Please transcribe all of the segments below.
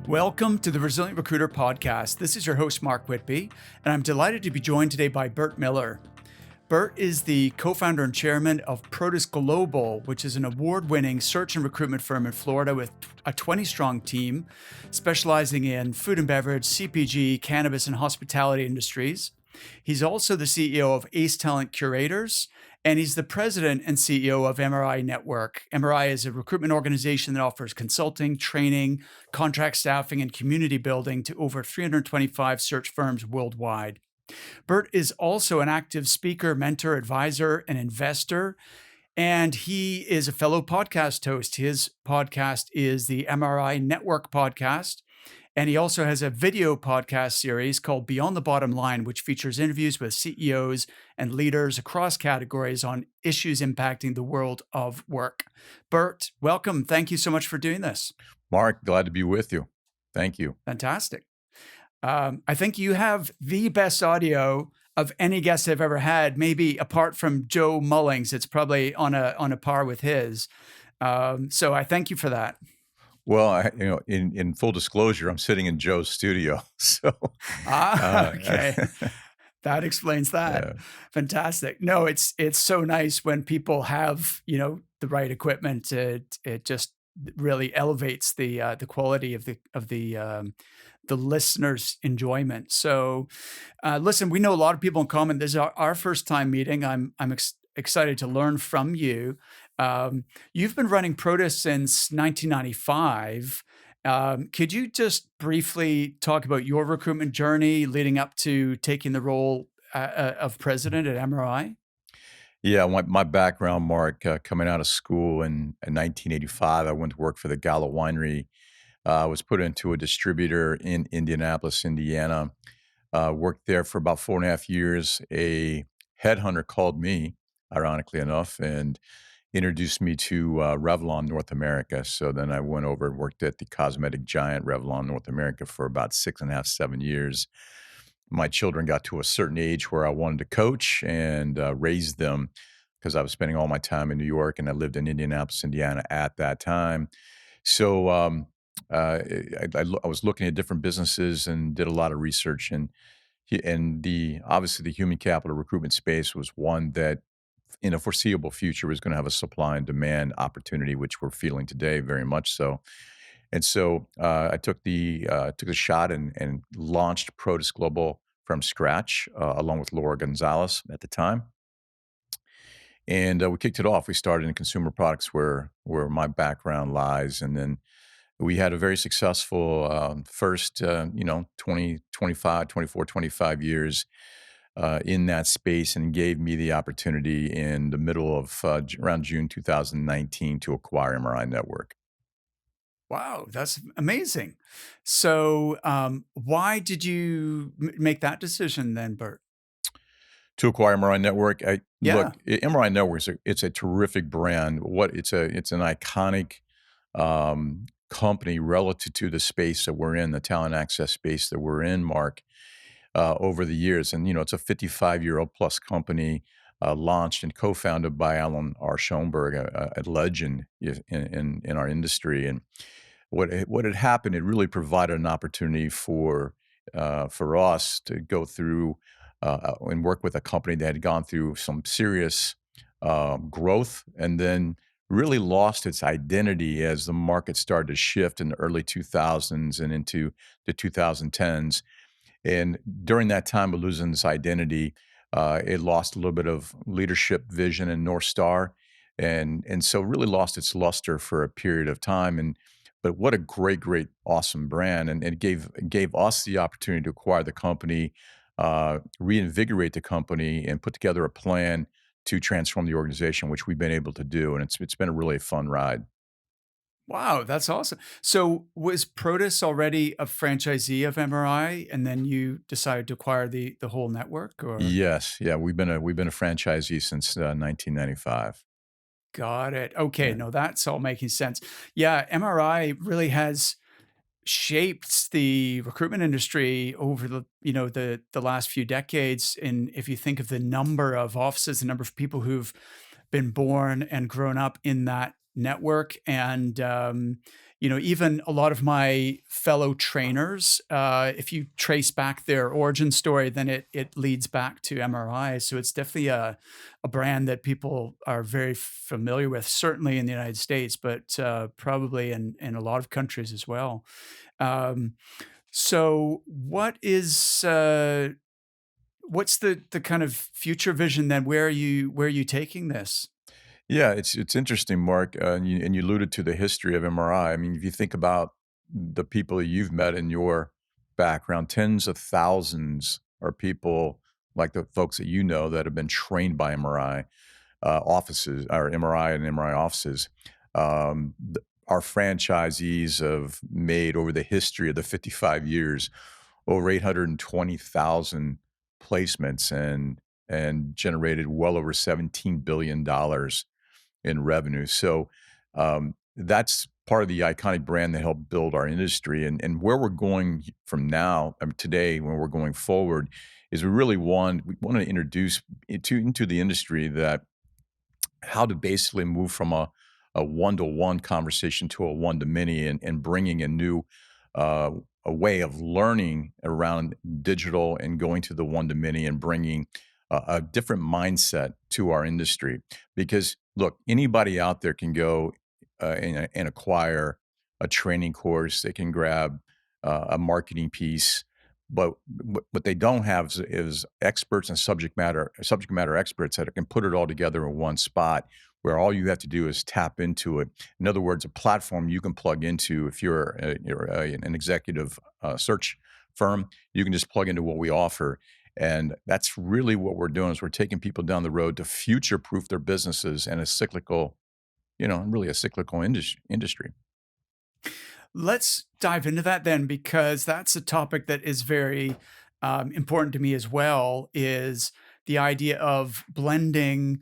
Welcome to the Resilient Recruiter podcast. This is your host, Mark Whitby, and I'm delighted to be joined today by Bert Miller. Bert is the co-founder and chairman of Protis Global, which is an award-winning search and recruitment firm in Florida with a 20-strong team specializing in food and beverage, CPG, cannabis, and hospitality industries. He's also the CEO of Ace Talent Curators, and he's the president and CEO of MRINetwork. MRI is a recruitment organization that offers consulting, training, contract staffing, and community building to over 325 search firms worldwide. Bert is also an active speaker, mentor, advisor, and investor, and he is a fellow podcast host. His podcast is the MRINetwork podcast. And he also has a video podcast series called Beyond the Bottom Line, which features interviews with CEOs and leaders across categories on issues impacting the world of work. Bert, welcome. Thank you so much for doing this. Mark, glad to be with you. Thank you. Fantastic. I think you have the best audio of any guest I've ever had, maybe apart from Joe Mullings. It's probably on a par with his. So I thank you for that. Well, in full disclosure, I'm sitting in Joe's studio. So, okay. That explains that. yeah. Fantastic. No, it's so nice when people have, the right equipment. It just really elevates the quality of the listener's enjoyment. So, listen, we know a lot of people in common. This is our first time meeting. I'm excited to learn from you. You've been running Protis since 1995. Could you just briefly talk about your recruitment journey leading up to taking the role of president at MRI? Yeah, my background, Mark, coming out of school in 1985, I went to work for the Gallo Winery. I was put into a distributor in Indianapolis, Indiana. Worked there for about 4.5 years. A headhunter called me, ironically enough, and introduced me to Revlon North America. So then I went over and worked at the cosmetic giant Revlon North America for about 6.5, 7 years. My children got to a certain age where I wanted to coach and raise them because I was spending all my time in New York and I lived in Indianapolis, Indiana at that time. So I was looking at different businesses and did a lot of research, and obviously the human capital recruitment space was one that in a foreseeable future was going to have a supply and demand opportunity, which we're feeling today very much so. And so I took the shot and launched Protis Global from scratch, along with Laura Gonzalez at the time. And we kicked it off. We started in consumer products where my background lies. And then we had a very successful first, 25 years in that space, and gave me the opportunity in the middle of around June 2019 to acquire MRINetwork. Wow, that's amazing. So, why did you make that decision then, Bert? To acquire MRINetwork, Yeah. MRINetwork it's a terrific brand. It's an iconic company relative to the space that we're in, the talent access space that we're in, Mark. Over the years. And, it's a 55-year-old plus company, launched and co-founded by Alan R. Schoenberg, a legend in our industry. And what had happened, it really provided an opportunity for us to go through and work with a company that had gone through some serious growth and then really lost its identity as the market started to shift in the early 2000s and into the 2010s. And during that time of losing this identity, it lost a little bit of leadership vision and North Star, and so really lost its luster for a period of time. But what a great, awesome brand, and it gave us the opportunity to acquire the company, reinvigorate the company, and put together a plan to transform the organization, which we've been able to do, and it's been a really fun ride. Wow, that's awesome. So, was Protis already a franchisee of MRI, and then you decided to acquire the whole network, or? Yes, yeah, we've been a franchisee since 1995. Got it. Okay, Yeah. no, that's all making sense. Yeah, MRI really has shaped the recruitment industry over the last few decades. And if you think of the number of offices, the number of people who've been born and grown up in that network. And, even a lot of my fellow trainers, if you trace back their origin story, then it leads back to MRI. So it's definitely a brand that people are very familiar with, certainly in the United States, but probably in a lot of countries as well. Um, so what's the kind of future vision then? Where are you taking this? Yeah, it's interesting, Mark, and you alluded to the history of MRI. I mean, if you think about the people that you've met in your background, tens of thousands are people like the folks that you know that have been trained by MRI offices or MRI and MRI offices. Our franchisees have made over the history of the 55 years over 820,000 placements and generated well over $17 billion in revenue. So that's part of the iconic brand that helped build our industry. And where we're going from now, today, when we're going forward, is we want to introduce into the industry that how to basically move from a one-to-one conversation to a one-to-many and bringing a new uh, a way of learning around digital and going to the one-to-many and bringing a different mindset to our industry. Because look, anybody out there can go and acquire a training course. They can grab a marketing piece, but what they don't have is experts and subject matter experts that can put it all together in one spot where all you have to do is tap into it. In other words, a platform you can plug into. If you're an executive search firm, you can just plug into what we offer. And that's really what we're doing is we're taking people down the road to future-proof their businesses in a cyclical, really a cyclical industry. Let's dive into that then, because that's a topic that is very important to me as well. Is the idea of blending,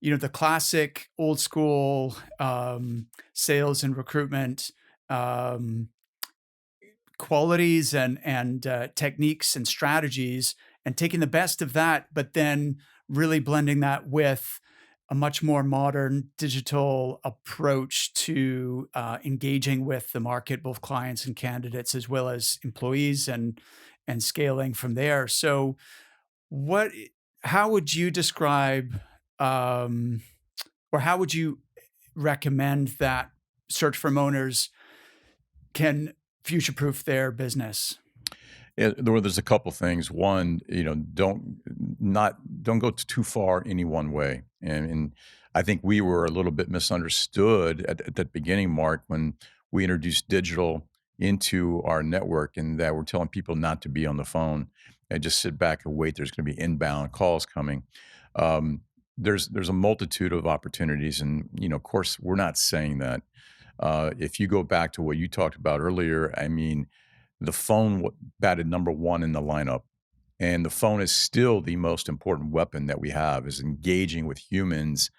the classic old school sales and recruitment um, qualities and techniques and strategies, and taking the best of that, but then really blending that with a much more modern digital approach to engaging with the market, both clients and candidates, as well as employees, and scaling from there. So, what? How would you describe, um, or how would you recommend that search firm owners can future-proof their business? Yeah, there's a couple things. One, don't go too far any one way. And I think we were a little bit misunderstood at that beginning, Mark, when we introduced digital into our network, and that we're telling people not to be on the phone and just sit back and wait. There's going to be inbound calls coming. Um, there's a multitude of opportunities, and of course, we're not saying that. If you go back to what you talked about earlier, I mean, the phone batted number one in the lineup, and the phone is still the most important weapon that we have, is engaging with humans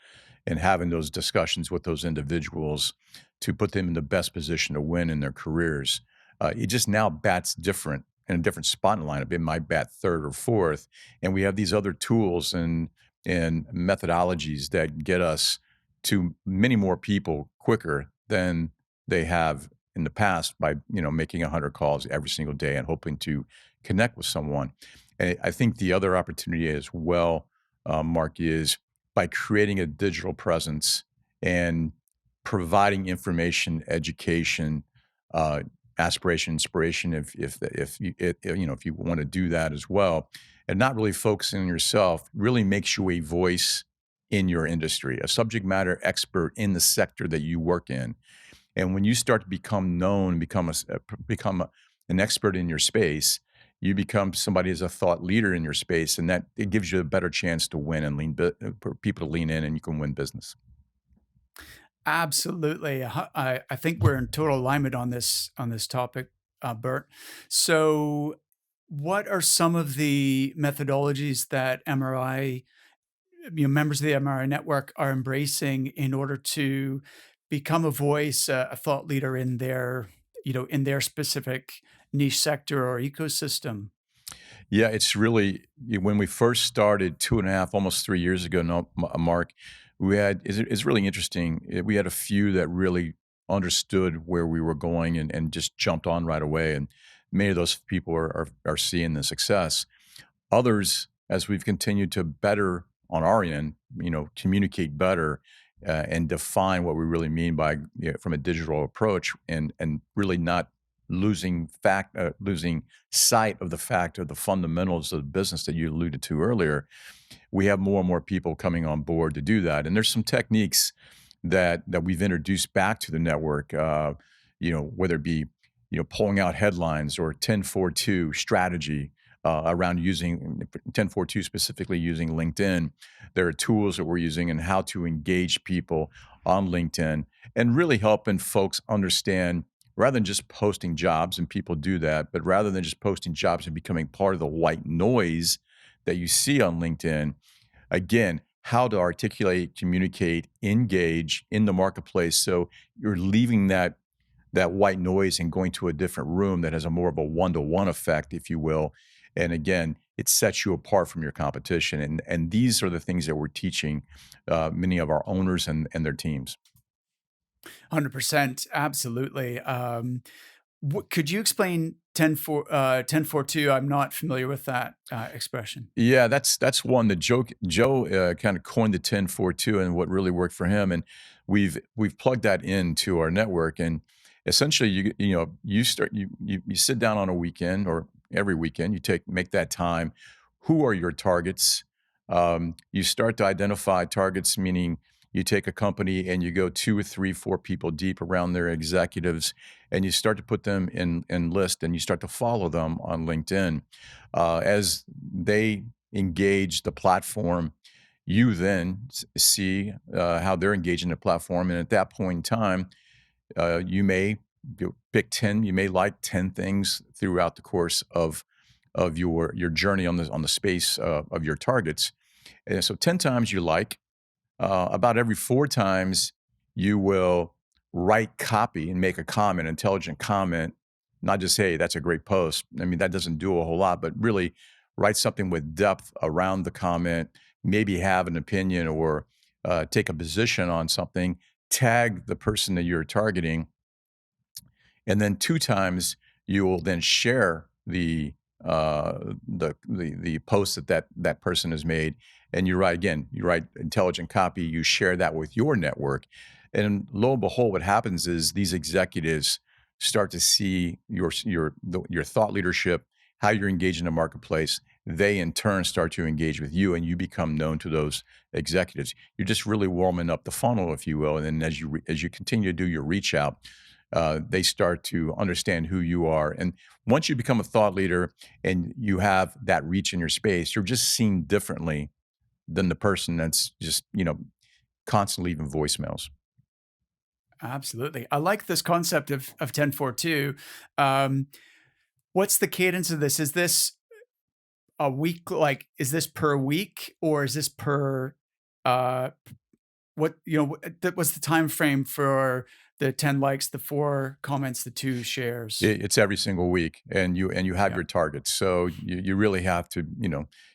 and having those discussions with those individuals to put them in the best position to win in their careers. It just now bats different in a different spot in the lineup. It might bat third or fourth, and we have these other tools and methodologies that get us to many more people quicker than they have in the past by making 100 calls every single day and hoping to connect with someone. And I think the other opportunity as well, Mark, is by creating a digital presence and providing information, education, uh, aspiration, inspiration. If you want to do that as well, and not really focusing on yourself, really makes you a voice in your industry, a subject matter expert in the sector that you work in. And when you start to become known, an expert in your space, you become somebody as a thought leader in your space, and that it gives you a better chance to win and for people to lean in, and you can win business. Absolutely. I think we're in total alignment on this topic, Bert. So, what are some of the methodologies that MRI, members of the MRI network, are embracing in order to become a voice, a thought leader in their specific niche sector or ecosystem? Yeah, it's really when we first started 2.5, almost 3 years ago, no, Mark. It's really interesting. We had a few that really understood where we were going and just jumped on right away. And many of those people are seeing the success. Others, as we've continued to better on our end, communicate better and define what we really mean by from a digital approach, and really not losing sight of the fact of the fundamentals of the business that you alluded to earlier. We have more and more people coming on board to do that, and there's some techniques that we've introduced back to the network. Whether it be pulling out headlines or 10-4-2 strategy around using 10-4-2, specifically using LinkedIn. There are tools that we're using and how to engage people on LinkedIn and really helping folks understand, rather than just posting jobs, and people do that, but rather than just posting jobs and becoming part of the white noise that you see on LinkedIn, again, how to articulate, communicate, engage in the marketplace. So you're leaving that white noise and going to a different room that has a more of a one-to-one effect, if you will. And again, it sets you apart from your competition. And these are the things that we're teaching many of our owners and their teams. 100%. Absolutely. Could you explain 10-4-2? I'm not familiar with that expression. Yeah, that's one that Joe kind of coined the 10-4-2 and what really worked for him, and we've plugged that into our network. And essentially, you sit down on a weekend or every weekend, make that time. Who are your targets? You start to identify targets, meaning you take a company and you go 2 or 3, 4 people deep around their executives, and you start to put them in list, and you start to follow them on LinkedIn. As they engage the platform, you then see how they're engaging the platform, and at that point in time, you may pick 10. You may like 10 things throughout the course of your journey on the space of your targets. And so 10 times you like. About every 4 times, you will write copy and make a comment, intelligent comment, not just, hey, that's a great post. I mean, that doesn't do a whole lot, but really write something with depth around the comment, maybe have an opinion or take a position on something, tag the person that you're targeting, and then 2 times you will then share the post that person has made, and you write intelligent copy, you share that with your network, and lo and behold, what happens is these executives start to see your thought leadership, how you're engaged in the marketplace. They in turn start to engage with you, and you become known to those executives. You're just really warming up the funnel, if you will, and then as you continue to do your reach out, they start to understand who you are. And once you become a thought leader and you have that reach in your space, you're just seen differently than the person that's just, constantly leaving voicemails. Absolutely. I like this concept of 10-4-2. What's the cadence of this? Is this a week? Like, is this per week, or is this per uh what's the time frame for the 10 likes, the 4 comments, the 2 shares? It's every single week, and you have Yeah. your targets. So you really have to,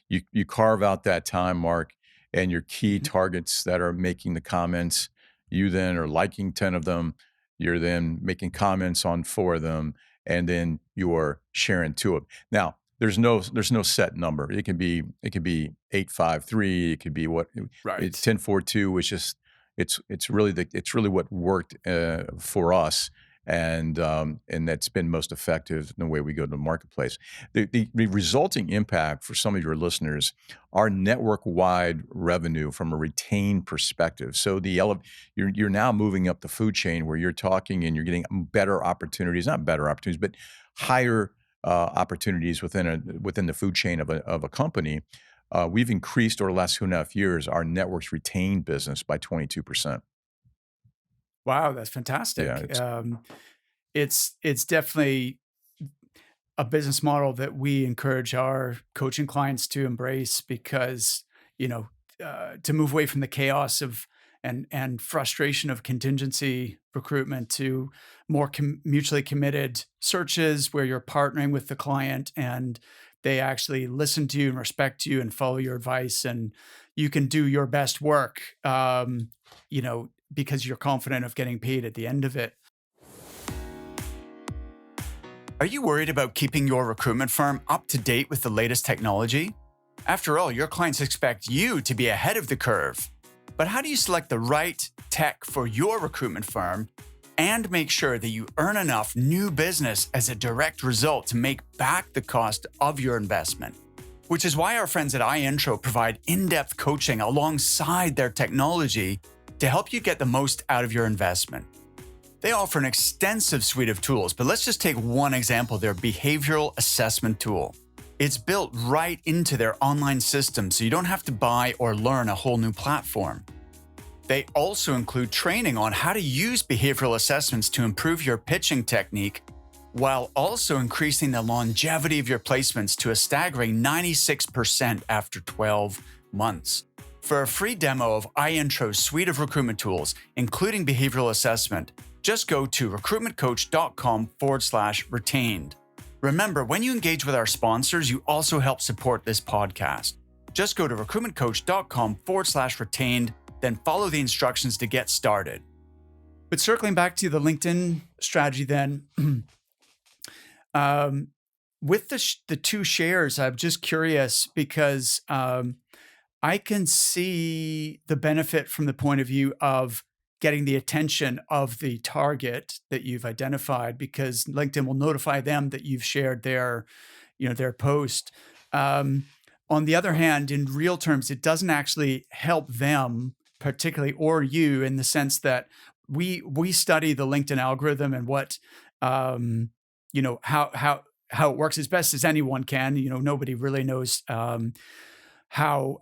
you carve out that time, Mark, and your key Mhm. targets that are making the comments. You then are liking 10 of them. You're then making comments on 4 of them, and then you are sharing 2 of them. Now, there's no set number. It could be 853. It could be what it's Right. 10-4-2. It's really what worked for us, and that's been most effective in the way we go to the marketplace. The resulting impact for some of your listeners are network-wide revenue from a retained perspective. So you're now moving up the food chain where you're talking and you're getting better opportunities, not better opportunities, but higher opportunities within the food chain of a company. We've increased over the last 2.5 years our network's retained business by 22%. Wow, that's Yeah, fantastic. it's It's definitely a business model that we encourage our coaching clients to embrace because, you know, to move away from the chaos of and frustration of contingency recruitment to more mutually committed searches where you're partnering with the client and they actually listen to you and respect you and follow your advice, and you can do your best work, because you're confident of getting paid at the end of it. Are you worried about keeping your recruitment firm up to date with the latest technology? After all, your clients expect you to be ahead of the curve. But how do you select the right tech for your recruitment firm and make sure that you earn enough new business as a direct result to make back the cost of your investment? Which is why our friends at iIntro provide in-depth coaching alongside their technology to help you get the most out of your investment. They offer an extensive suite of tools, but let's just take one example, their behavioral assessment tool. It's built right into their online system, so you don't have to buy or learn a whole new platform. They also include training on how to use behavioral assessments to improve your pitching technique, while also increasing the longevity of your placements to a staggering 96% after 12 months. For a free demo of iIntro's suite of recruitment tools, including behavioral assessment, just go to recruitmentcoach.com/retained. Remember, when you engage with our sponsors, you also help support this podcast. Just go to recruitmentcoach.com/retained, then follow the instructions to get started. But circling back to the LinkedIn strategy then, with the two shares, I'm just curious because I can see the benefit from the point of view of getting the attention of the target that you've identified, because LinkedIn will notify them that you've shared their post. On the other hand, in real terms, it doesn't actually help them particularly, or you, in the sense that we study the LinkedIn algorithm and what how it works as best as anyone can. Nobody really knows how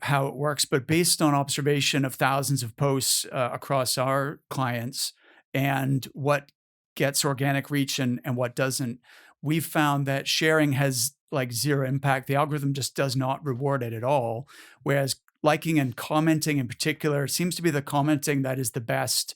it works, but based on observation of thousands of posts across our clients and what gets organic reach and what doesn't, we've found that sharing has like zero impact. The algorithm just does not reward it at all. Whereas liking and commenting in particular seems to be the commenting that is the best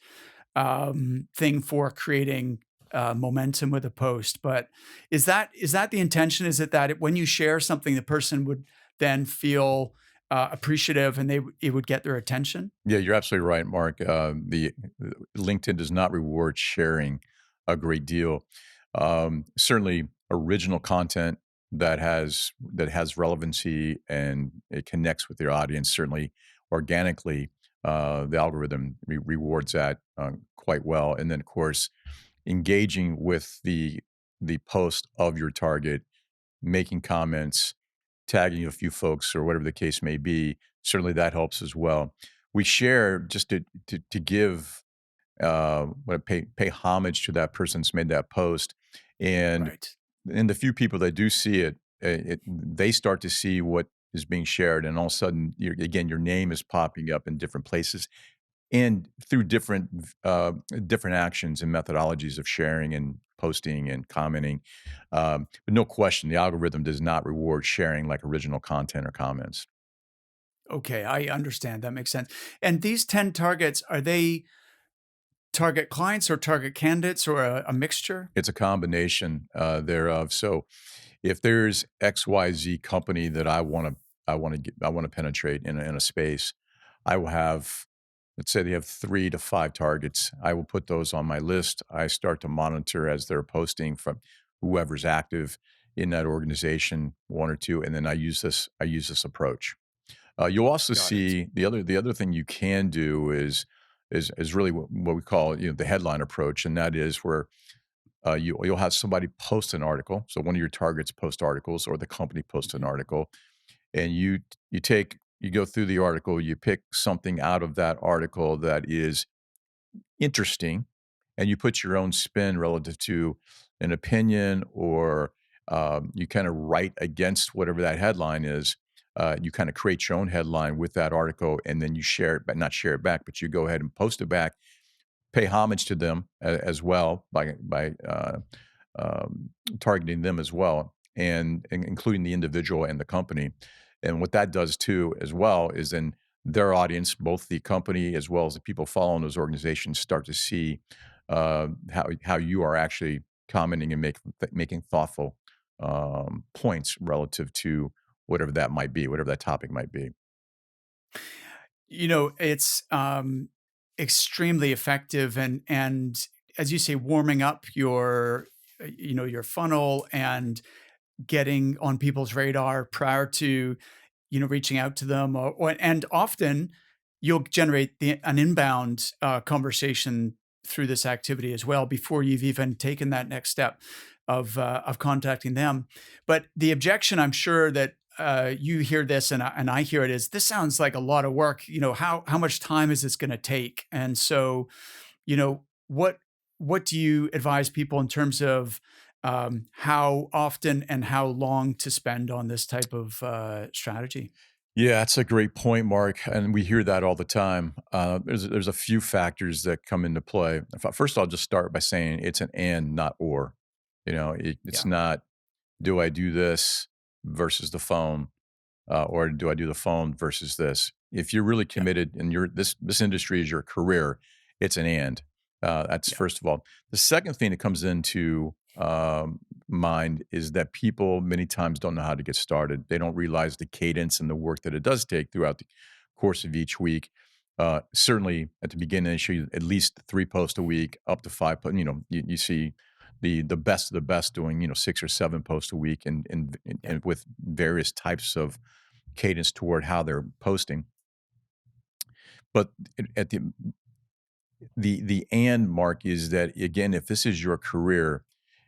thing for creating momentum with a post. But is that the intention? Is it that when you share something, the person would then feel appreciative and it would get their attention? Yeah, you're absolutely right, Mark. The LinkedIn does not reward sharing a great deal. Certainly, original content that has relevancy and it connects with your audience. Certainly, organically, the algorithm rewards that quite well. And then, of course, engaging with the post of your target, making comments, tagging a few folks or whatever the case may be, certainly that helps as well. We share just to give pay homage to that person that's made that post, and Right. the few people that do see it, they start to see what is being shared, and all of a sudden, your name is popping up in different places, and through different actions and methodologies of sharing and posting and commenting. But no question, the algorithm does not reward sharing like original content or comments. Okay, I understand. That makes sense. And these 10 targets, are they target clients or target candidates or a mixture? It's a combination thereof. So if there's XYZ company that I want to penetrate in a space, I will have, let's say they have 3 to 5 targets. I will put those on my list. I start to monitor as they're posting from whoever's active in that organization, 1 or 2, and then I use this approach. You'll also Got it. see the other thing you can do is really what we call the headline approach, and that is where you'll have somebody post an article. So one of your targets post articles, or the company posts an article, and you go through the article, you pick something out of that article that is interesting, and you put your own spin relative to an opinion, or you kind of write against whatever that headline is. You kind of create your own headline with that article, and then you share it, but not share it back, but you go ahead and post it back, pay homage to them as well by targeting them as well, and including the individual and the company. And what that does too, as well, is then their audience, both the company as well as the people following those organizations, start to see how you are actually commenting and making thoughtful points relative to whatever that might be, whatever that topic might be. It's extremely effective, and as you say, warming up your funnel and getting on people's radar prior to reaching out to them, and often you'll generate an inbound conversation through this activity as well before you've even taken that next step of contacting them. But the objection, I'm sure that you hear this and I hear it, is this sounds like a lot of work. How much time is this going to take? And so, you know, what what do you advise people in terms of how often and how long to spend on this type of strategy? Yeah, that's a great point, Mark, and we hear that all the time. There's a few factors that come into play. First, I'll just start by saying it's an and, not or. It's Yeah, not do I do this versus the phone, or do I do the phone versus this? If you're really yeah, committed and this industry is your career, it's an and. That's yeah, first of all. The second thing that comes into mind is that people many times don't know how to get started. They don't realize the cadence and the work that it does take throughout the course of each week. Certainly, at the beginning, they show you at least 3 posts a week, up to five. You see the best of the best doing 6 or 7 posts a week, yeah, and with various types of cadence toward how they're posting. But at the and mark is that, again, if this is your career,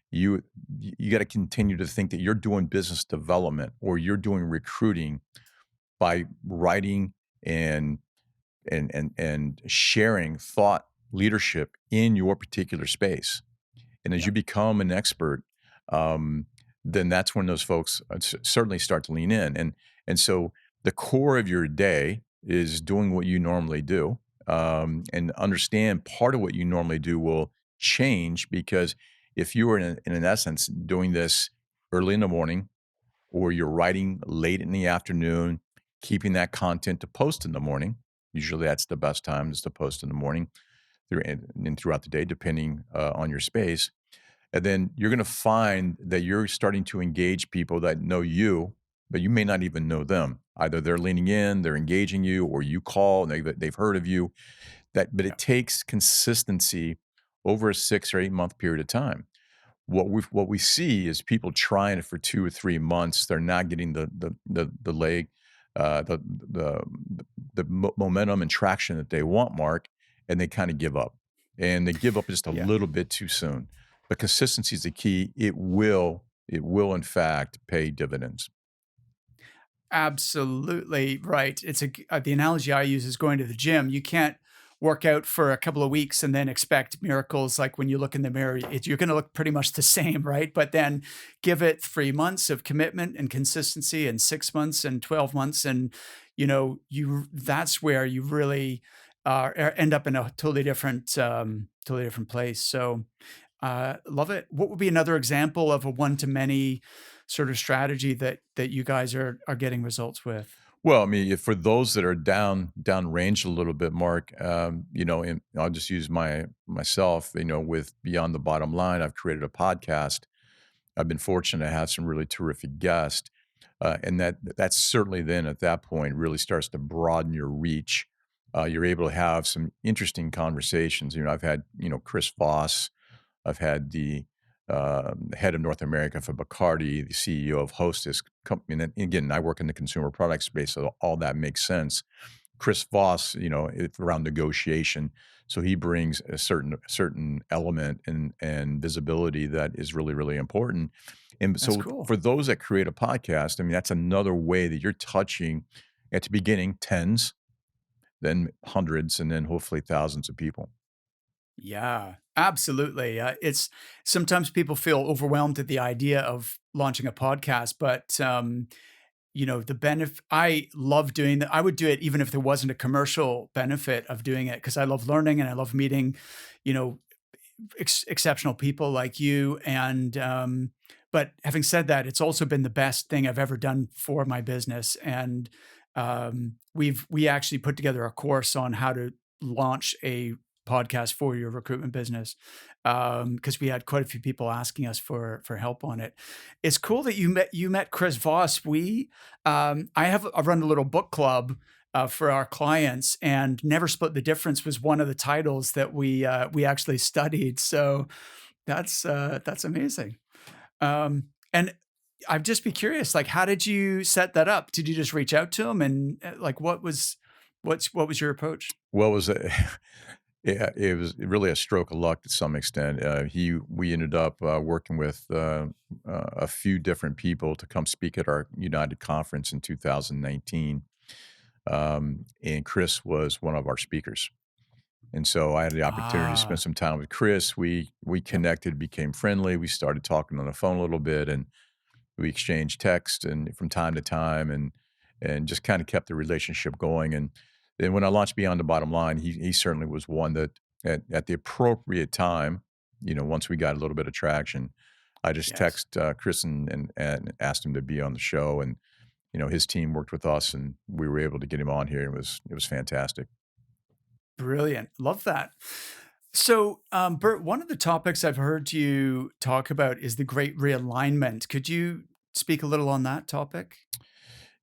you you got to continue to think that you're doing business development or you're doing recruiting by writing and and sharing thought leadership in your particular space. And as yeah, you become an expert, um, then that's when those folks certainly start to lean in. And so the core of your day is doing what you normally do, and understand part of what you normally do will change because if you are in an essence doing this early in the morning or you're writing late in the afternoon, keeping that content to post in the morning. Usually that's the best time is to post in the morning and throughout the day, depending on your space. And then you're going to find that you're starting to engage people that know you, but you may not even know them. Either they're leaning in, they're engaging you, or you call and they've heard of you. But yeah, it takes consistency over a 6 or 8 month period of time. What we see is people trying it for 2 or 3 months. They're not getting the leg, the momentum and traction that they want, Mark, and they kind of give up. And they give up just a yeah. little bit too soon. But consistency is the key. It will in fact pay dividends. Absolutely right. The analogy I use is going to the gym. You can't work out for a couple of weeks and then expect miracles. Like when you look in the mirror, you're going to look pretty much the same, right? But then give it 3 months of commitment and consistency, and 6 months and 12 months, and you that's where you really end up in a totally different place. So love it. What would be another example of a one to many sort of strategy that you guys are getting results with? Well, I mean, for those that are down range a little bit, Mark, and I'll just use myself. With Beyond the Bottom Line, I've created a podcast. I've been fortunate to have some really terrific guests, and that's certainly then at that point really starts to broaden your reach. You're able to have some interesting conversations. I've had Chris Voss. I've had the head of North America for Bacardi, the CEO of Hostess company. And then, again, I work in the consumer product space, so all that makes sense. Chris Voss, it's around negotiation, so he brings a certain element and visibility that is really really important. And That's so, cool. for those that create a podcast, I mean, that's another way that you're touching at the beginning tens, then hundreds, and then hopefully thousands of people. Yeah, absolutely. It's sometimes people feel overwhelmed at the idea of launching a podcast, but the benefit, I love doing that. I would do it even if there wasn't a commercial benefit of doing it because I love learning and I love meeting, you know, exceptional people like you. And but having said that, it's also been the best thing I've ever done for my business. And we actually put together a course on how to launch a podcast for your recruitment business, because we had quite a few people asking us for help on it. It's cool that you met Chris Voss. I run a little book club for our clients, and Never Split the Difference was one of the titles that we actually studied. So that's amazing. And I'd just be curious, like, how did you set that up? Did you just reach out to him, and like, what was your approach? What was it? Yeah, it was really a stroke of luck to some extent. We ended up working with a few different people to come speak at our United conference in 2019, and Chris was one of our speakers. And so I had the opportunity to spend Ah, some time with Chris. We yep. connected, became friendly. We started talking on the phone a little bit, and we exchanged text and from time to time, and just kind of kept the relationship going. And then when I launched Beyond the Bottom Line, he certainly was one that at the appropriate time, once we got a little bit of traction, I just Yes. text Chris and asked him to be on the show. And his team worked with us, and we were able to get him on here. It was fantastic. Brilliant. Love that. So, Bert, one of the topics I've heard you talk about is the Great Realignment. Could you speak a little on that topic?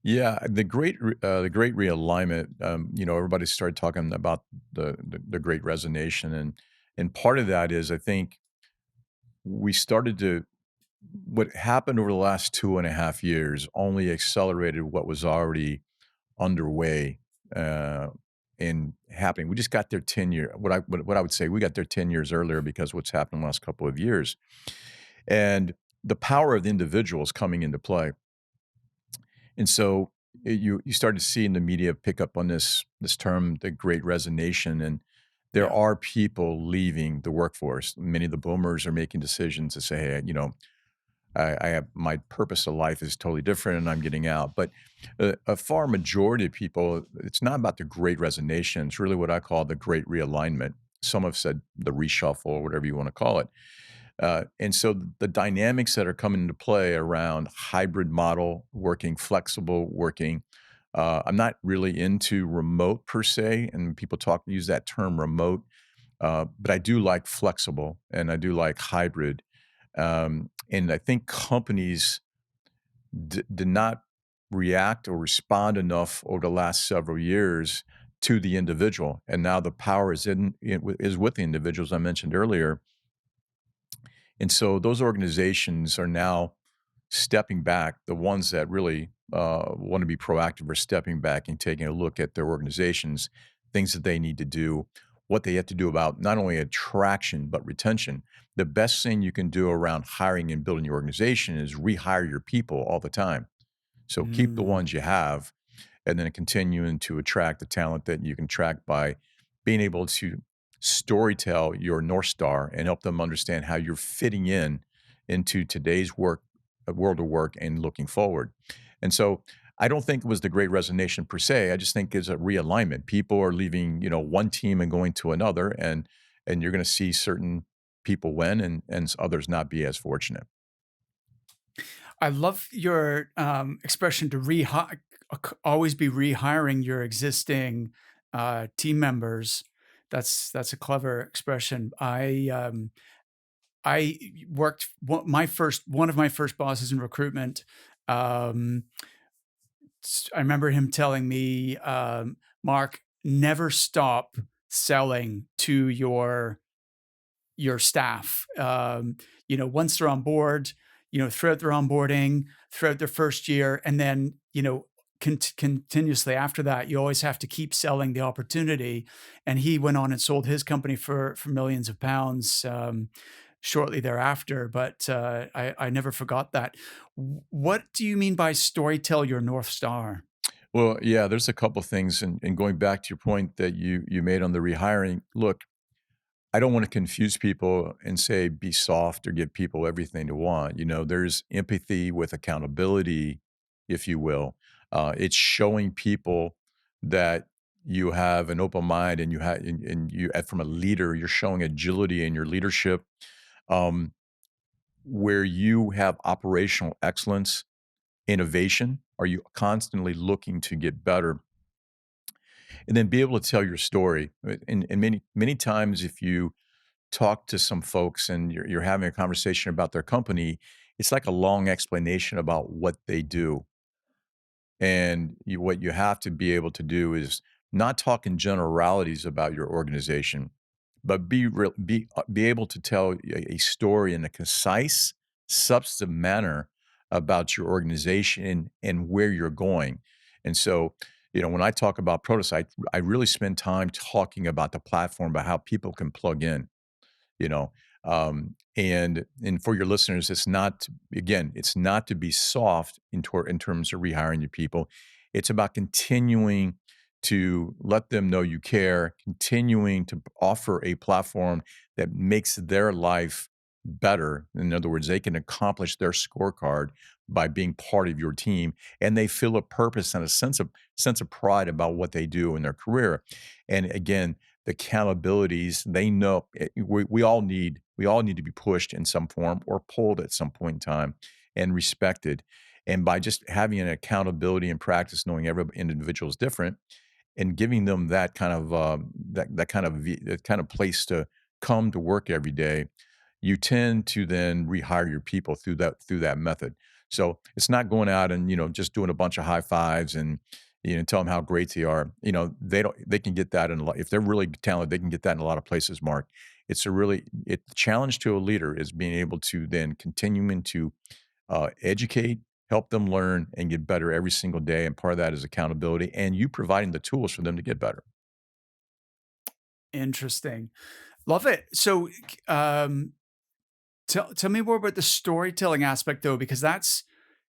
Yeah, the great realignment. Everybody started talking about the great resignation, and part of that is I think we started to what happened over the last 2.5 years only accelerated what was already underway uh, and happening. We just got there 10 year. What I would say we got there 10 years earlier because what's happened in the last couple of years, and the power of the individual is coming into play. And so you start to see in the media pick up on this term, the Great Resignation, and there Yeah. are people leaving the workforce. Many of the boomers are making decisions to say, hey, I have my purpose of life is totally different, and I'm getting out. But a far majority of people, it's not about the Great Resignation. It's really what I call the Great Realignment. Some have said the reshuffle, or whatever you want to call it. And so the dynamics that are coming into play around hybrid model working, flexible working. I'm not really into remote per se, and people use that term remote, but I do like flexible and I do like hybrid. And I think companies did not react or respond enough over the last several years to the individual, and now the power is with the individuals I mentioned earlier. And so those organizations are now stepping back. The ones that really want to be proactive are stepping back and taking a look at their organizations, things that they need to do, what they have to do about not only attraction, but retention. The best thing you can do around hiring and building your organization is rehire your people all the time. So keep the Mm, ones you have, and then continuing to attract the talent that you can attract by being able to storytell your North Star and help them understand how you're fitting in into today's world of work and looking forward. And so I don't think it was the great resignation per se. I just think it's a realignment. People are leaving, one team and going to another, and you're going to see certain people win and others not be as fortunate. I love your expression to always be rehiring your existing team members. That's a clever expression. I worked one of my first bosses in recruitment. Um, I remember him telling me, Mark, never stop selling to your staff. Once they're on board, throughout their onboarding, throughout their first year, and then, continuously after that, you always have to keep selling the opportunity. And he went on and sold his company for millions of pounds shortly thereafter. But I never forgot that. What do you mean by storytell your North Star? Well, yeah, there's a couple things, and going back to your point that you made on the rehiring. Look, I don't want to confuse people and say be soft or give people everything to want. There's empathy with accountability, if you will. It's showing people that you have an open mind, and from a leader, you're showing agility in your leadership, um, where you have operational excellence, innovation. Are you constantly looking to get better? and then be able to tell your story. And many times, if you talk to some folks and you're having a conversation about their company, it's like a long explanation about what they do. And what you have to be able to do is not talk in generalities about your organization, but be able to tell a story in a concise, substantive manner about your organization and where you're going. And so, when I talk about Protus, I really spend time talking about the platform, about how people can plug in, you know and for your listeners, it's not to be soft in terms of rehiring your people. It's about continuing to let them know you care, continuing to offer a platform that makes their life better. In other words, they can accomplish their scorecard by being part of your team, and they feel a purpose and a sense of pride about what they do in their career. And again, the accountabilities, they know we all need to be pushed in some form or pulled at some point in time and respected. And by just having an accountability and practice, knowing every individual is different, and giving them that kind of that kind of place to come to work every day, you tend to then rehire your people through that method. So it's not going out and just doing a bunch of high fives and tell them how great they are. They can get that in a lot. If they're really talented, they can get that in a lot of places, Mark. The challenge to a leader is being able to then continuing to educate, help them learn, and get better every single day. And part of that is accountability, and you providing the tools for them to get better. Interesting. Love it. So, tell me more about the storytelling aspect, though, because that's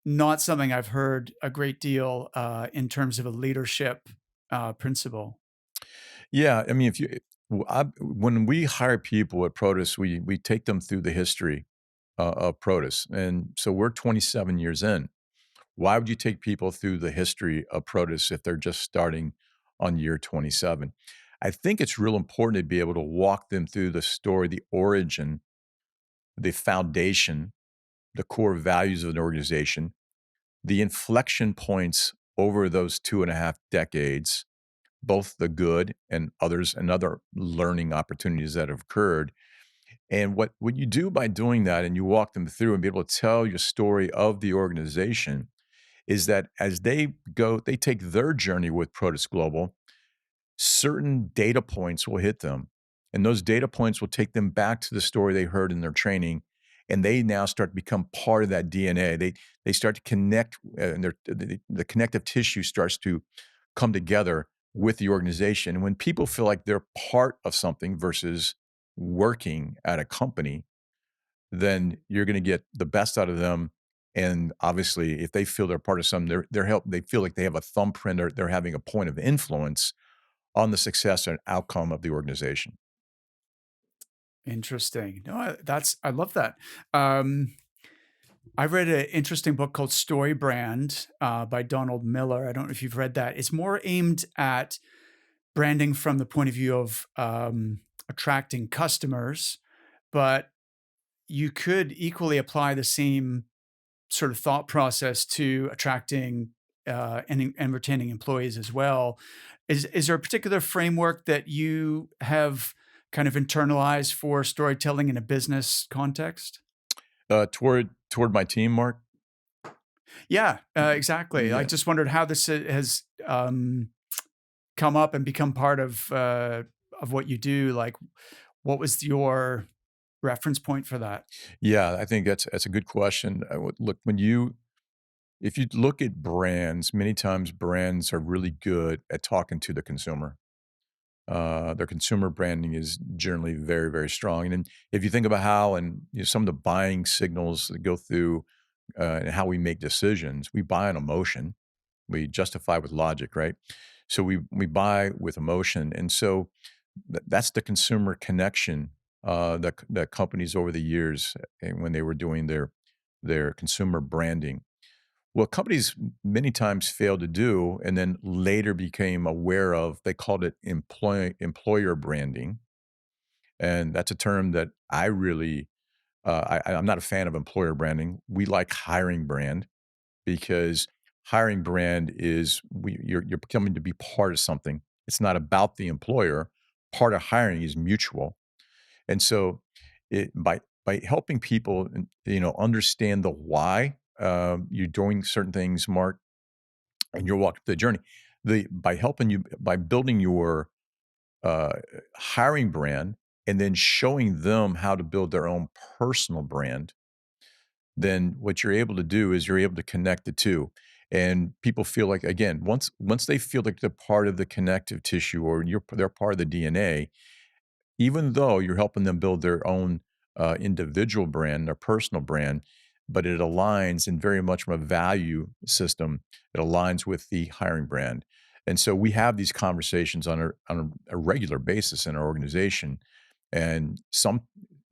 not something I've heard a great deal in terms of a leadership principle. Yeah, I mean, when we hire people at Protus, we take them through the history of Protus, and so we're 27 years in. Why would you take people through the history of Protus if they're just starting on year 27? I think it's real important to be able to walk them through the story, the origin, the foundation, the core values of an organization, the inflection points over those 2.5 decades, both the good and other learning opportunities that have occurred. And what you do by doing that, and you walk them through and be able to tell your story of the organization, is that as they take their journey with Protis Global, certain data points will hit them. And those data points will take them back to the story they heard in their training. And they now start to become part of that DNA. They start to connect, and the connective tissue starts to come together with the organization. And when people feel like they're part of something versus working at a company, then you're going to get the best out of them. And obviously, if they feel they're part of something, they feel like they have a thumbprint, or they're having a point of influence on the success and outcome of the organization. Interesting. No, I love that. Um, I read an interesting book called Story Brand by Donald Miller. I don't know if you've read that. It's more aimed at branding from the point of view of attracting customers, but you could equally apply the same sort of thought process to attracting and retaining employees as well. Is there a particular framework that you have kind of internalized for storytelling in a business context? Toward my team, Mark. Yeah, exactly. I Yeah. just wondered how this has come up and become part of what you do. Like, what was your reference point for that? Yeah, I think that's a good question. Look, if you look at brands, many times brands are really good at talking to the consumer. Their consumer branding is generally very, very strong. And then if you think about how and some of the buying signals that go through and how we make decisions, we buy on emotion, we justify with logic, right? So we buy with emotion, and so that's the consumer connection that companies over the years, when they were doing their consumer branding. What companies many times failed to do, and then later became aware of, they called it employer branding, and that's a term that I really I'm not a fan of employer branding. We like hiring brand, because hiring brand is you're becoming to be part of something. It's not about the employer. Part of hiring is mutual. And so by helping people, understand the why you're doing certain things, Mark, and you're walking the journey, by helping you by building your uh, hiring brand and then showing them how to build their own personal brand, then what you're able to do is you're able to connect the two. And people feel like, again, once they feel like they're part of the connective tissue or they're part of the DNA, even though you're helping them build their own individual brand, their personal brand, but it aligns and very much from a value system, it aligns with the hiring brand. And so we have these conversations on a regular basis in our organization. And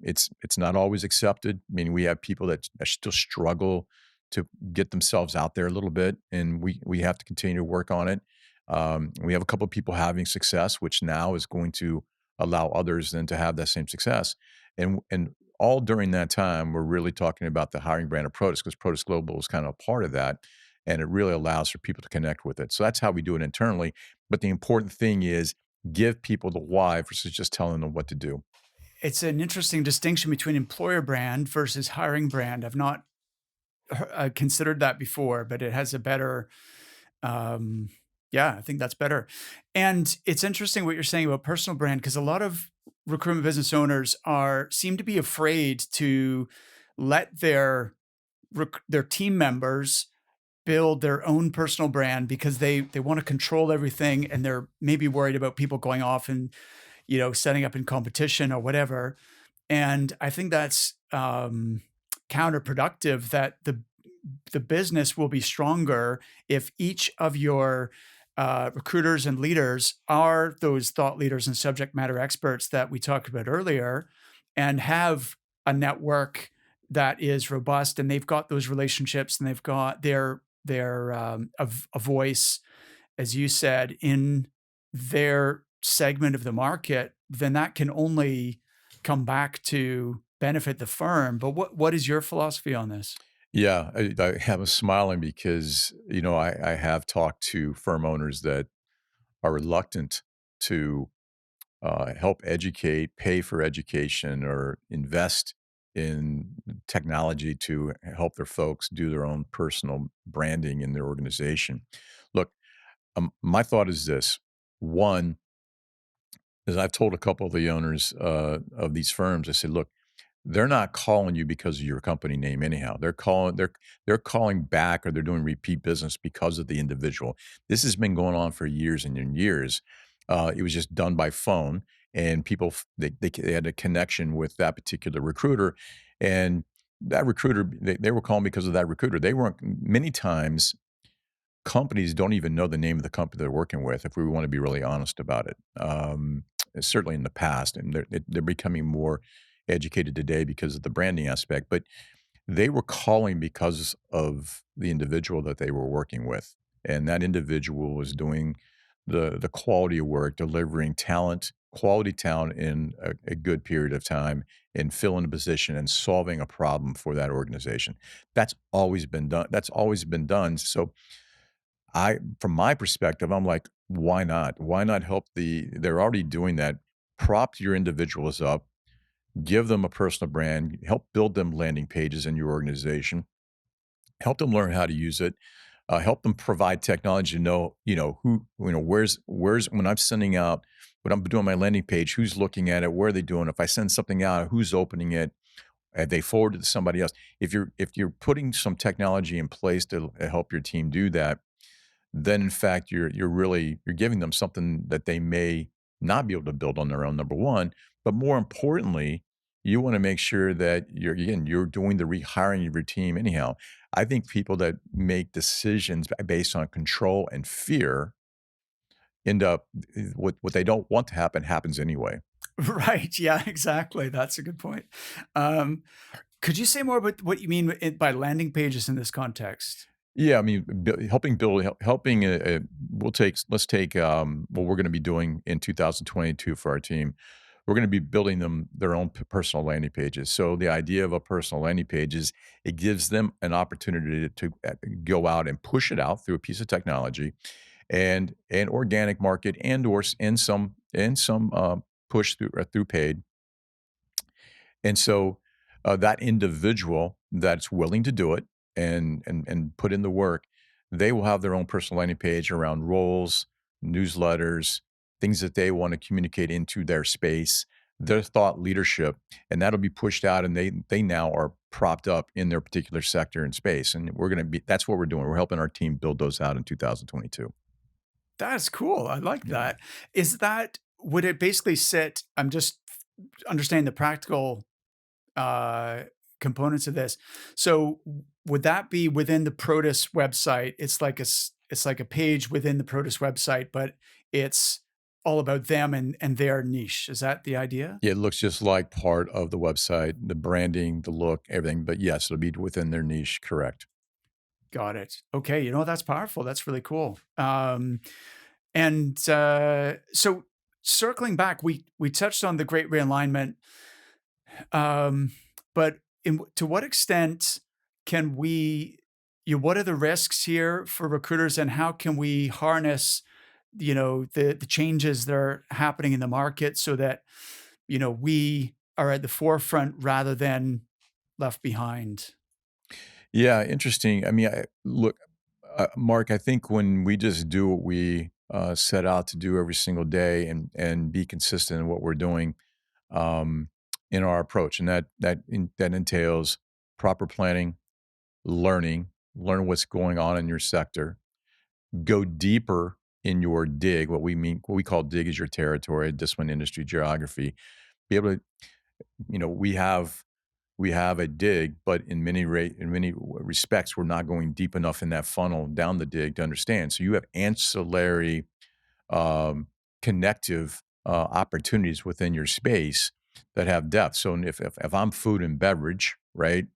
it's not always accepted. I mean, we have people that still struggle to get themselves out there a little bit, and we have to continue to work on it. We have a couple of people having success, which now is going to allow others then to have that same success. And all during that time, we're really talking about the hiring brand of Protis because Protis Global is kind of a part of that. And it really allows for people to connect with it. So that's how we do it internally. But the important thing is give people the why versus just telling them what to do. It's an interesting distinction between employer brand versus hiring brand. I've not considered that before, but it has a better, um, yeah, I think that's better. And it's interesting what you're saying about personal brand because a lot of recruitment business owners seem to be afraid to let their team members build their own personal brand because they want to control everything and they're maybe worried about people going off and setting up in competition or whatever. And I think that's counterproductive. That the business will be stronger if each of your recruiters and leaders are those thought leaders and subject matter experts that we talked about earlier, and have a network that is robust, and they've got those relationships, and they've got a voice, as you said, in their segment of the market. Then that can only come back to benefit the firm. But what is your philosophy on this? Yeah, I have a smiling because, I have talked to firm owners that are reluctant to help educate, pay for education, or invest in technology to help their folks do their own personal branding in their organization. Look, my thought is this. One, as I've told a couple of the owners of these firms, I said, look, they're not calling you because of your company name anyhow. They're calling back or they're doing repeat business because of the individual. This has been going on for years and years. It was just done by phone, and people they had a connection with that particular recruiter, and that recruiter they were calling because of that recruiter. They weren't many times. Companies don't even know the name of the company they're working with, if we want to be really honest about it. Certainly in the past, and they're becoming more educated today because of the branding aspect. But they were calling because of the individual that they were working with, and that individual was doing the quality of work, delivering quality talent in a good period of time, and filling a position and solving a problem for that organization. That's always been done. That's always been done. So from my perspective, I'm like, why not? Why not help they're already doing that. Prop your individuals up, give them a personal brand, help build them landing pages in your organization, help them learn how to use it, help them provide technology to know, where's when I'm sending out, when I'm doing my landing page, who's looking at it, where are they doing? If I send something out, who's opening it? Have they forwarded it to somebody else? If you're putting some technology in place to help your team do that, then in fact you're giving them something that they may not be able to build on their own, number one. But more importantly, you want to make sure that you're doing the rehiring of your team anyhow. I think people that make decisions based on control and fear end up what they don't want to happen happens anyway. Right. Yeah, exactly. That's a good point. Um, could you say more about what you mean by landing pages in this context? Yeah, I mean, helping build, helping. Let's take what we're going to be doing in 2022 for our team. We're going to be building them their own personal landing pages. So the idea of a personal landing page is it gives them an opportunity to go out and push it out through a piece of technology, and organic market and some push through paid. And so that individual that's willing to do it and put in the work, they will have their own personal landing page around roles, newsletters, things that they want to communicate into their space, their thought leadership, and that'll be pushed out, and they now are propped up in their particular sector and space. And that's what we're doing. We're helping our team build those out in 2022. That's cool. I like Yeah. that. Would it basically sit, I'm just understanding the practical uh, components of this. So would that be within the Protis website? It's like a page within the Protis website, but it's all about them and their niche. Is that the idea? Yeah, it looks just like part of the website, the branding, the look, everything. But yes, it'll be within their niche, correct. Got it. Okay, that's powerful. That's really cool. And so circling back, we touched on the Great Realignment, um, but to what extent can we? What are the risks here for recruiters, and how can we harness, the changes that are happening in the market so that we are at the forefront rather than left behind? Yeah, interesting. I mean, look, Mark, I think when we just do what we set out to do every single day and be consistent in what we're doing um, in our approach, and that entails proper planning, learn what's going on in your sector, go deeper in your dig. What we call dig is your territory, discipline, industry, geography. Be able to, we have a dig, but in many respects, we're not going deep enough in that funnel down the dig to understand. So you have ancillary um, connective opportunities within your space that have depth. So if I'm food and beverage, right?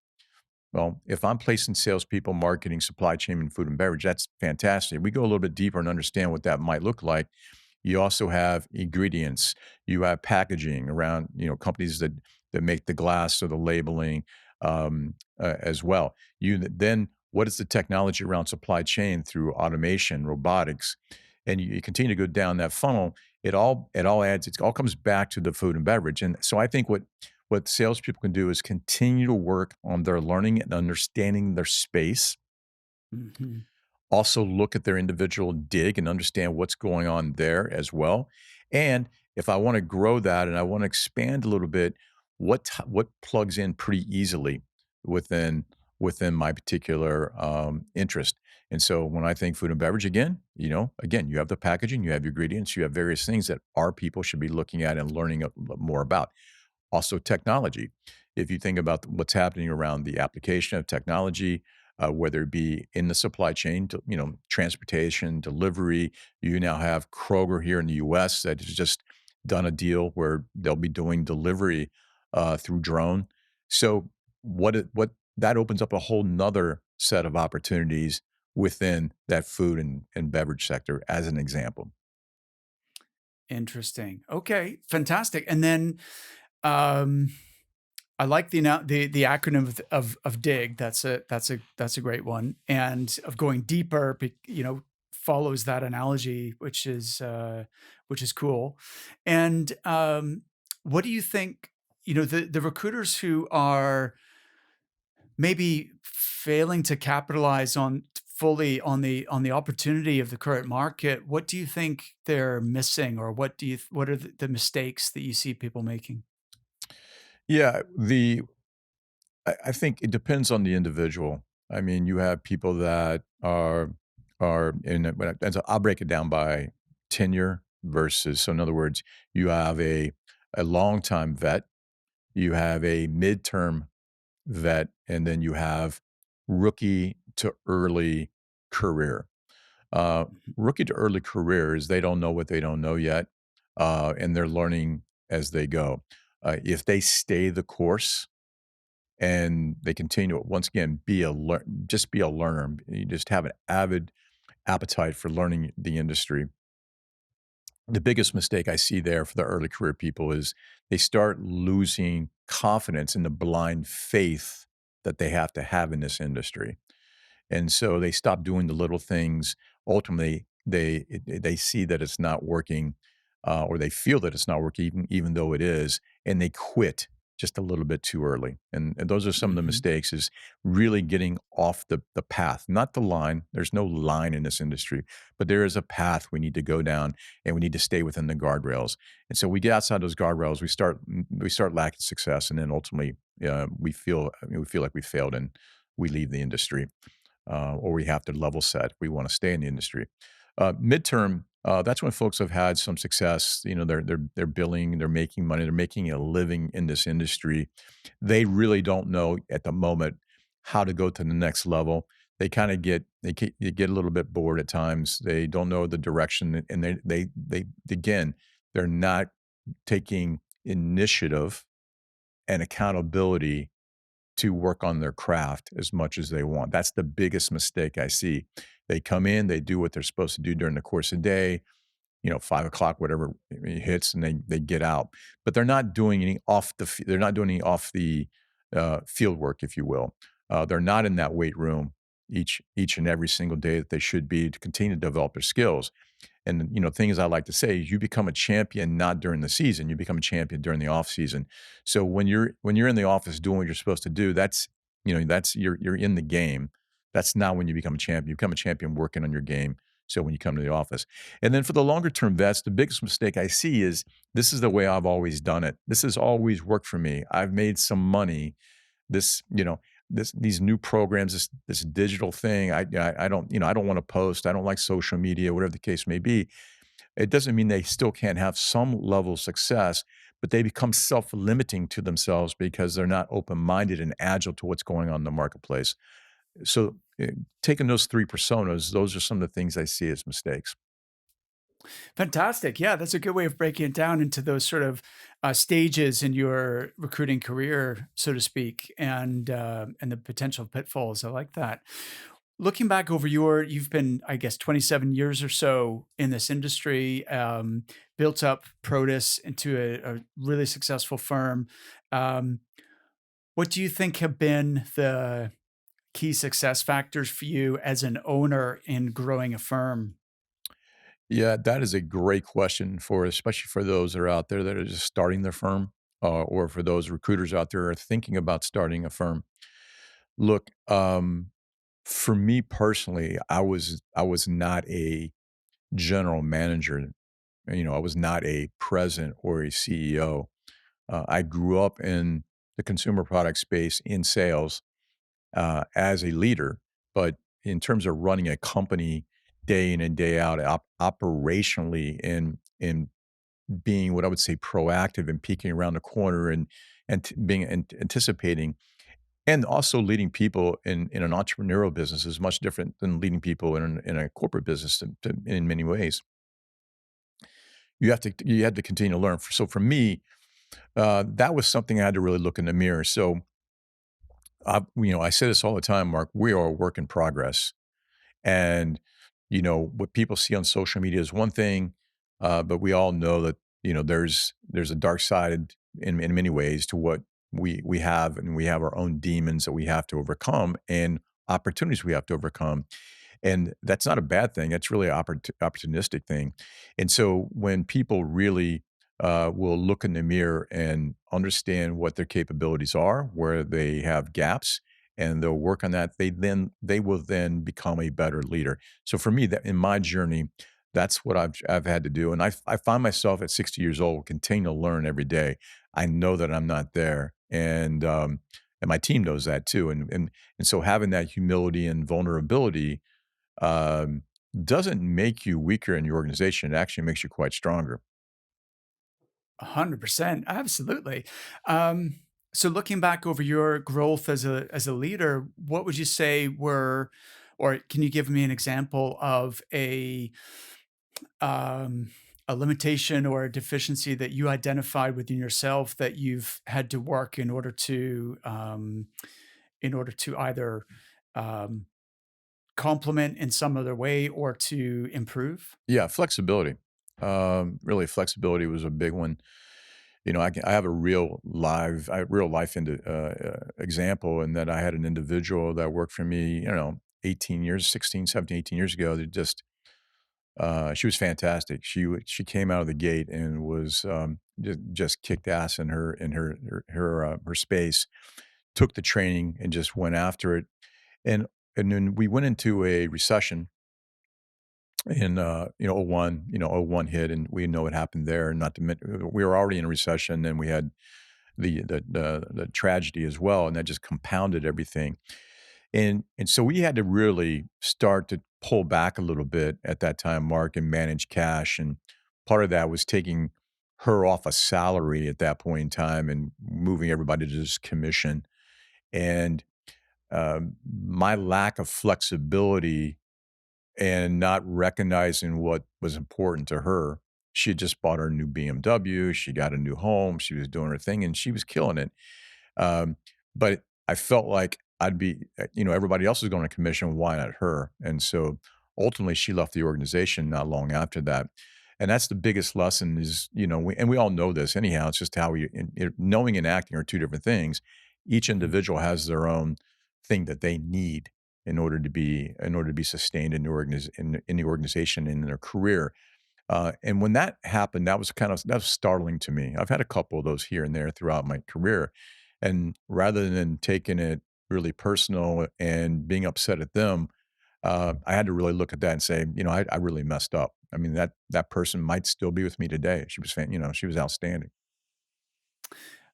Well, if I'm placing salespeople, marketing, supply chain, and food and beverage, that's fantastic. We go a little bit deeper and understand what that might look like. You also have ingredients. You have packaging around, companies that make the glass or the labeling as well. Then what is the technology around supply chain through automation, robotics, and you continue to go down that funnel. It all comes back to the food and beverage. And so I think what salespeople can do is continue to work on their learning and understanding their space. Mhm. Also, look at their individual dig and understand what's going on there as well. And if I want to grow that and I want to expand a little bit, what plugs in pretty easily within within my particular interest. And so when I think food and beverage again, you have the packaging, you have your ingredients, you have various things that our people should be looking at and learning more about. Also, technology. If you think about what's happening around the application of technology, whether it be in the supply chain, transportation, delivery, you now have Kroger here in the U.S. that has just done a deal where they'll be doing delivery through drone. So what that opens up a whole nother set of opportunities within that food and beverage sector, as an example. Interesting. Okay, fantastic. And then um, I like the acronym of DIG. That's a great one. And of going deeper, follows that analogy, which is cool. And what do you think? The recruiters who are maybe failing to capitalize on fully on the opportunity of the current market. What do you think they're missing, or what are the mistakes that you see people making? Yeah, I think it depends on the individual. I mean, you have people that are in it, and so I'll break it down by tenure versus. So in other words, you have a longtime vet, you have a midterm vet, and then you have rookie to early career. Uh, Mhm. Rookie to early career is they don't know what they don't know yet, and they're learning as they go. If they stay the course and they continue it, once again, just be a learner. You just have an avid appetite for learning the industry. The biggest mistake I see there for the early career people is they start losing confidence in the blind faith that they have to have in this industry. And so they stop doing the little things. Ultimately, they see that it's not working, or they feel that it's not working, even though it is, and they quit just a little bit too early. And those are some of the Hmm. mistakes, is really getting off the path, not the line. There's no line in this industry, but there is a path we need to go down, and we need to stay within the guardrails. And so we get outside those guardrails, we start lacking success, and then ultimately we feel like we failed, and we leave the industry, or we have to level set. We want to stay in the industry. Midterm, that's when folks have had some success. They're billing, they're making money, they're making a living in this industry. They really don't know at the moment how to go to the next level. They kind of they get a little bit bored at times. They don't know the direction, and they again, they're not taking initiative and accountability to work on their craft as much as they want. That's the biggest mistake I see. They come in, they do what they're supposed to do during the course of the day, 5 o'clock, whatever hits, and they get out. But they're not doing any they're not doing any off the field work, if you will. They're not in that weight room each and every single day that they should be, to continue to develop their skills. And things I like to say is, you become a champion not during the season, you become a champion during the off season. So when you're in the office doing what you're supposed to do, that's you're in the game. That's not when you become a champion. You become a champion working on your game. So when you come to the office, and then for the longer term vets, the biggest mistake I see is, this is the way I've always done it. This has always worked for me. I've made some money. This, these new programs, this digital thing. I don't want to post. I don't like social media, whatever the case may be. It doesn't mean they still can't have some level of success, but they become self-limiting to themselves because they're not open-minded and agile to what's going on in the marketplace. So, taking those three personas, those are some of the things I see as mistakes. Fantastic. Yeah, that's a good way of breaking it down into those sort of stages in your recruiting career, so to speak, and the potential pitfalls. I like that. Looking back over you've been, I guess, 27 years or so in this industry, built up Protis into a really successful firm. Um, what do you think have been the key success factors for you as an owner in growing a firm? Yeah, that is a great question, especially for those that are out there that are just starting their firm, or for those recruiters out there are thinking about starting a firm. Look, for me personally, I was not a general manager. I was not a president or a CEO. I grew up in the consumer product space in sales, as a leader, but in terms of running a company day in and day out, operationally, and being what I would say proactive and peeking around the corner, and being anticipating, and also leading people in an entrepreneurial business is much different than leading people in a corporate business, in many ways. You have to continue to learn. So for me, that was something I had to really look in the mirror. So I say this all the time, Mark. We are a work in progress. And, what people see on social media is one thing, but we all know that, there's a dark side in many ways to what we have, and we have our own demons that we have to overcome, and opportunities we have to overcome. And that's not a bad thing. That's really an opportunistic thing. And so when people really will look in the mirror and understand what their capabilities are, where they have gaps, and they'll work on that, they will then become a better leader. So for me, that in my journey, that's what I've had to do. And I find myself at 60 years old continuing to learn every day. I know that I'm not there. And my team knows that too. And so having that humility and vulnerability, um, doesn't make you weaker in your organization. It actually makes you quite stronger. 100%. Absolutely. Um, so looking back over your growth as a leader, what would you say were, or can you give me an example of um, a limitation or a deficiency that you identified within yourself that you've had to work in order to either um, complement in some other way or to improve? Yeah, flexibility. Really, flexibility was a big one. I have real life example, in that I had an individual that worked for me, 18 years, 16, 17, 18 years ago, that just She was fantastic. She came out of the gate and was just kicked ass in her space. Took the training and just went after it. And and then we went into a recession in '01. '01 hit, and we know what happened there. Not to mention, we were already in a recession, and we had the tragedy as well, and that just compounded everything. And so we had to really start to pull back a little bit at that time, Mark, and manage cash. And part of that was taking her off a salary at that point in time and moving everybody to just commission. And my lack of flexibility and not recognizing what was important to her. She had just bought her new BMW. She got a new home. She was doing her thing, and she was killing it. Um, but I felt like everybody else was going to commission. Why not her? And so ultimately, she left the organization not long after that. And that's the biggest lesson is, we all know this anyhow. It's just how knowing and acting are two different things. Each individual has their own thing that they need in order to be sustained in the organization and in their career. And when that happened, that was startling to me. I've had a couple of those here and there throughout my career, and rather than taking it really personal and being upset at them, I had to really look at that and say, I really messed up. I mean, that person might still be with me today. She was outstanding.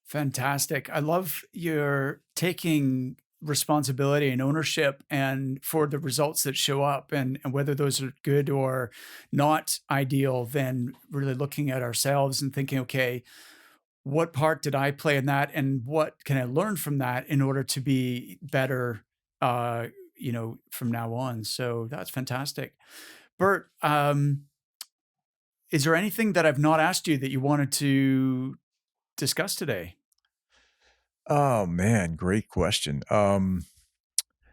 Fantastic. I love your taking responsibility and ownership and for the results that show up, and whether those are good or not ideal, then really looking at ourselves and thinking, okay, what part did I play in that? And what can I learn from that in order to be better, from now on? So that's fantastic. Bert, is there anything that I've not asked you that you wanted to discuss today? Oh man, great question.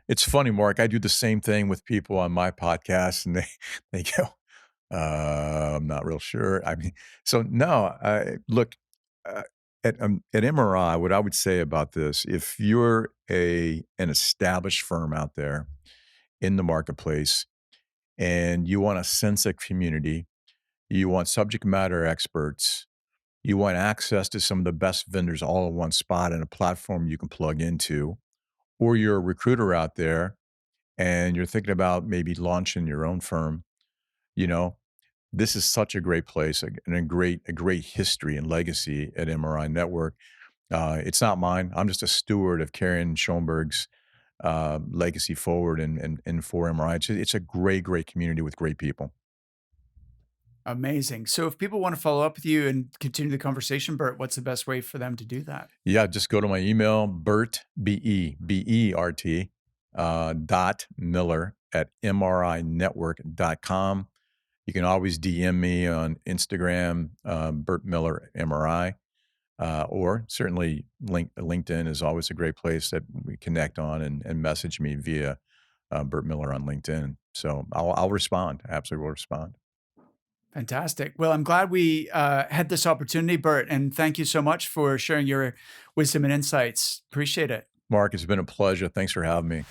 It's funny, Mark. I do the same thing with people on my podcast, and they go, I'm not real sure. I mean, so no. Look, uh, at MRI, what I would say about this, if you're an established firm out there in the marketplace, and you want a sense of community, you want subject matter experts, you want access to some of the best vendors all in one spot and a platform you can plug into, or you're a recruiter out there and you're thinking about maybe launching your own firm, you know, this is such a great place and a great history and legacy at MRINetwork. It's not mine. I'm just a steward of Karen Schoenberg's legacy forward and for MRI. It's a great community with great people. Amazing. So if people want to follow up with you and continue the conversation, Bert, what's the best way for them to do that? Yeah, just go to my email, Bert, Bert, dot Miller at MRInetwork.com. You can always DM me on Instagram, Bert Miller MRI, or certainly LinkedIn is always a great place that we connect on and message me via Bert Miller on LinkedIn. So I'll respond. Absolutely will respond. Fantastic. Well, I'm glad we had this opportunity, Bert, and thank you so much for sharing your wisdom and insights. Appreciate it. Mark, it's been a pleasure. Thanks for having me.